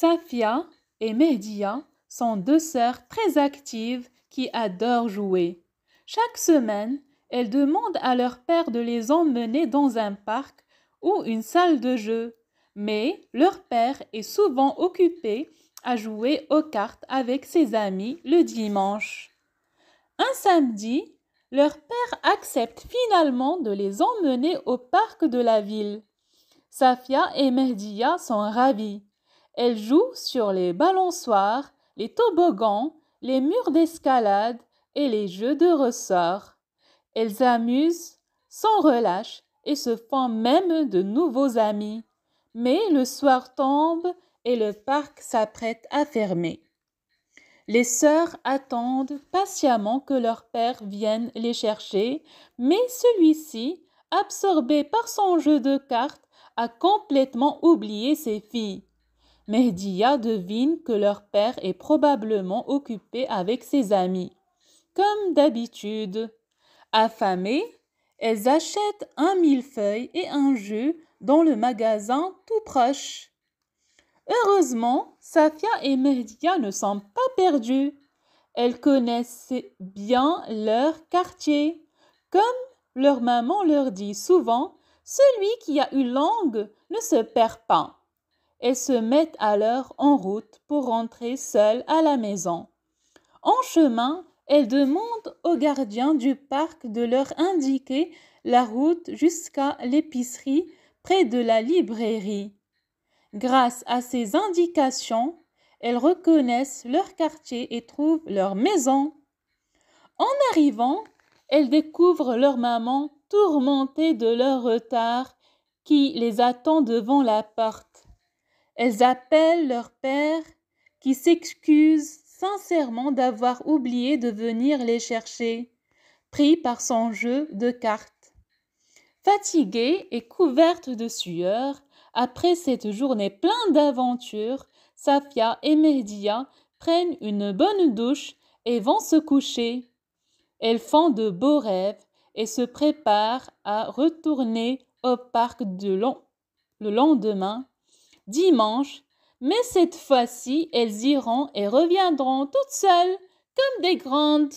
Safia et Mehdia sont deux sœurs très actives qui adorent jouer. Chaque semaine, elles demandent à leur père de les emmener dans un parc ou une salle de jeu, mais leur père est souvent occupé à jouer aux cartes avec ses amis le dimanche. Un samedi, leur père accepte finalement de les emmener au parc de la ville. Safia et Mehdia sont ravies. Elles jouent sur les balançoires, les toboggans, les murs d'escalade et les jeux de ressorts. Elles s'amusent sans relâche et se font même de nouveaux amis. Mais le soir tombe et le parc s'apprête à fermer. Les sœurs attendent patiemment que leur père vienne les chercher, mais celui-ci, absorbé par son jeu de cartes, a complètement oublié ses filles. Mehdia devine que leur père est probablement occupé avec ses amis. Comme d'habitude, affamées, elles achètent un millefeuille et un jus dans le magasin tout proche. Heureusement, Safia et Mehdia ne sont pas perdues. Elles connaissent bien leur quartier. Comme leur maman leur dit souvent, celui qui a une langue ne se perd pas. Elles se mettent alors en route pour rentrer seules à la maison. En chemin, elles demandent au gardien du parc de leur indiquer la route jusqu'à l'épicerie près de la librairie. Grâce à ces indications, elles reconnaissent leur quartier et trouvent leur maison. En arrivant, elles découvrent leur maman tourmentée de leur retard qui les attend devant la porte. Elles appellent leur père qui s'excuse sincèrement d'avoir oublié de venir les chercher, pris par son jeu de cartes. Fatiguée et couverte de sueur, après cette journée pleine d'aventures, Safia et Mehdia prennent une bonne douche et vont se coucher. Elles font de beaux rêves et se préparent à retourner au parc le lendemain, dimanche, mais cette fois-ci, elles iront et reviendront toutes seules comme des grandes.